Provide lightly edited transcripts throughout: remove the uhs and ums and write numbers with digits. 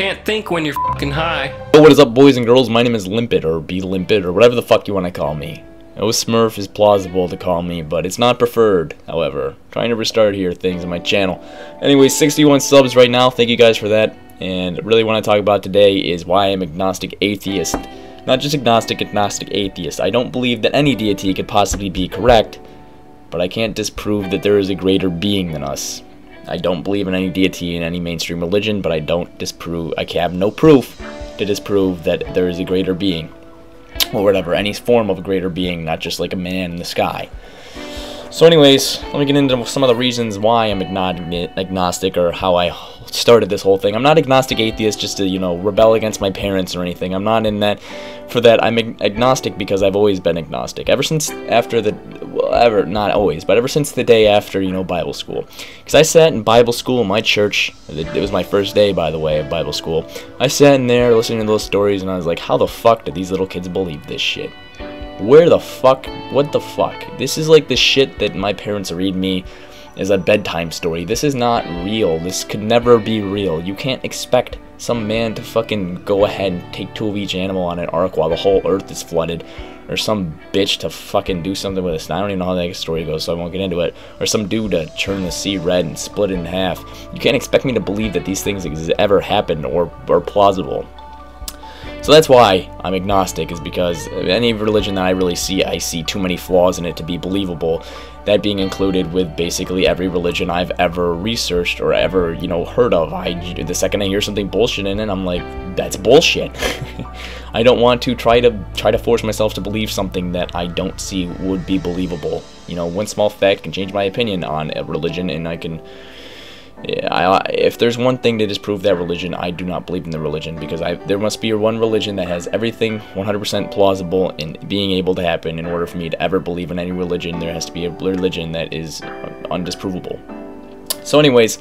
can't think when you're fucking high. Yo, what is up, boys and girls? My name is Limpet, or B Limpet, or whatever the fuck you want to call me. No Smurf is plausible to call me, but it's not preferred, however. Trying to restart here things on my channel. Anyway, 61 subs right now, thank you guys for that. And really what I want to talk about today is why I'm agnostic atheist. Not just agnostic atheist. I don't believe that any deity could possibly be correct, but I can't disprove that there is a greater being than us. I don't believe in any deity in any mainstream religion, but I have no proof to disprove that there is a greater being. Or whatever, any form of a greater being, not just like a man in the sky. So anyways, let me get into some of the reasons why I'm agnostic, or how I started this whole thing. I'm not agnostic atheist just to, rebel against my parents or anything. I'm not in that for that. I'm agnostic because I've always been agnostic. Ever since not always, but ever since the day after, Bible school. Because I sat in Bible school in my church. It was my first day, by the way, of Bible school. I sat in there listening to those stories, and I was like, how the fuck did these little kids believe this shit? Where the fuck? What the fuck? This is like the shit that my parents read me as a bedtime story. This is not real. This could never be real. You can't expect some man to fucking go ahead and take 2 of each animal on an ark while the whole earth is flooded. Or some bitch to fucking do something with a I don't even know how that story goes, so I won't get into it. Or some dude to turn the sea red and split it in half. You can't expect me to believe that these things ever happened or are plausible. So that's why I'm agnostic, is because any religion that I really see, I see too many flaws in it to be believable. That being included with basically every religion I've ever researched or ever, heard of. The second I hear something bullshit in it, I'm like, that's bullshit. I don't want to try to force myself to believe something that I don't see would be believable. One small fact can change my opinion on a religion, and I can... if there's one thing to disprove that religion, I do not believe in the religion, because there must be one religion that has everything 100% plausible in being able to happen. In order for me to ever believe in any religion, there has to be a religion that is undisprovable. So anyways,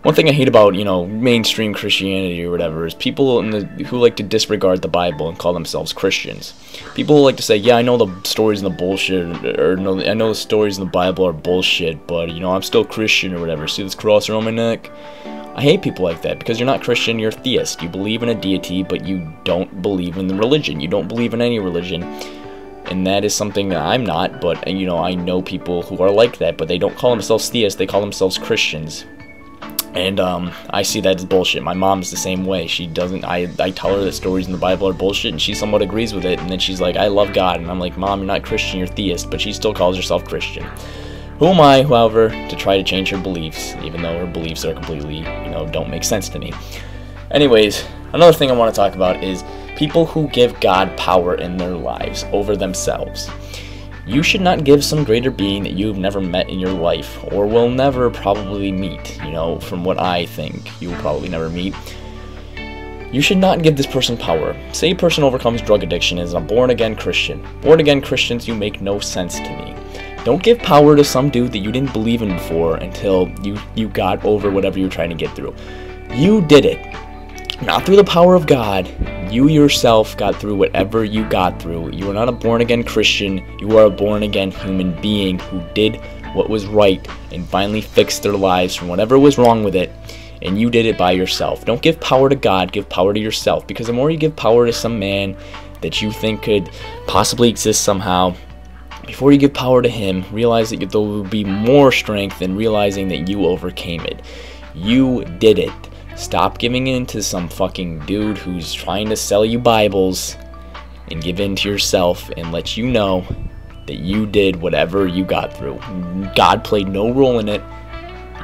one thing I hate about, mainstream Christianity or whatever is people who like to disregard the Bible and call themselves Christians. People who like to say, yeah, I know the stories in the bullshit, or I know the stories in the Bible are bullshit, but, I'm still Christian or whatever. See this cross around my neck? I hate people like that, because you're not Christian, you're a theist. You believe in a deity, but you don't believe in the religion. You don't believe in any religion. And that is something that I'm not, but, I know people who are like that, but they don't call themselves theists, they call themselves Christians. And I see that as bullshit. My mom's the same way. She doesn't. I tell her that stories in the Bible are bullshit, and she somewhat agrees with it. And then she's like, I love God. And I'm like, Mom, you're not Christian, you're theist. But she still calls herself Christian. Who am I, however, to try to change her beliefs, even though her beliefs are completely, don't make sense to me. Anyways, another thing I want to talk about is people who give God power in their lives over themselves. You should not give some greater being that you've never met in your life, or will never probably meet, from what I think you will probably never meet. You should not give this person power. Say a person overcomes drug addiction and is a born-again Christian. Born-again Christians, you make no sense to me. Don't give power to some dude that you didn't believe in before until you got over whatever you were trying to get through. You did it. Not through the power of God. You yourself got through whatever you got through. You are not a born-again Christian. You are a born-again human being who did what was right and finally fixed their lives from whatever was wrong with it. And you did it by yourself. Don't give power to God. Give power to yourself. Because the more you give power to some man that you think could possibly exist somehow, before you give power to him, realize that there will be more strength in realizing that you overcame it. You did it. Stop giving in to some fucking dude who's trying to sell you Bibles, and give in to yourself and let you know that you did whatever you got through. God played no role in it.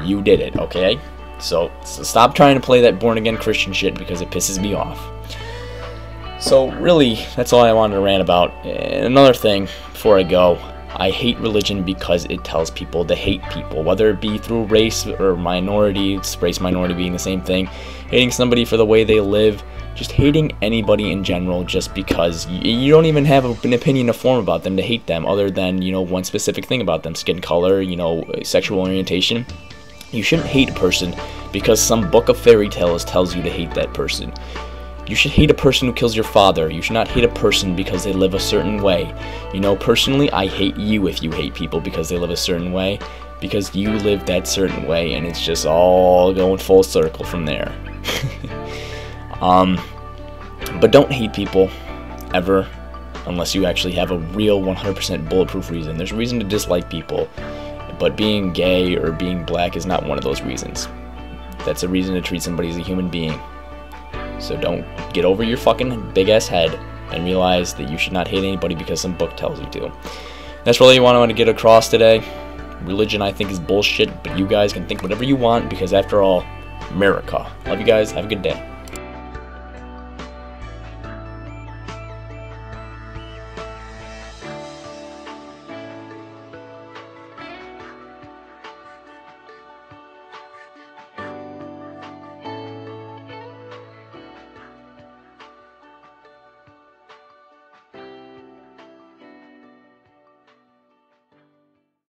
You did it, okay? So stop trying to play that born-again Christian shit, because it pisses me off. So really, that's all I wanted to rant about. And another thing before I go, I hate religion because it tells people to hate people, whether it be through race or minority, race minority being the same thing, hating somebody for the way they live, just hating anybody in general just because you don't even have an opinion to form about them to hate them, other than, one specific thing about them, skin color, sexual orientation. You shouldn't hate a person because some book of fairy tales tells you to hate that person. You should hate a person who kills your father. You should not hate a person because they live a certain way. Personally, I hate you if you hate people because they live a certain way, because you live that certain way, and it's just all going full circle from there. But don't hate people, ever, unless you actually have a real 100% bulletproof reason. There's a reason to dislike people, but being gay or being black is not one of those reasons. That's a reason to treat somebody as a human being. So don't get over your fucking big-ass head and realize that you should not hate anybody because some book tells you to. That's really what I want to get across today. Religion, I think, is bullshit, but you guys can think whatever you want because, after all, America. Love you guys. Have a good day.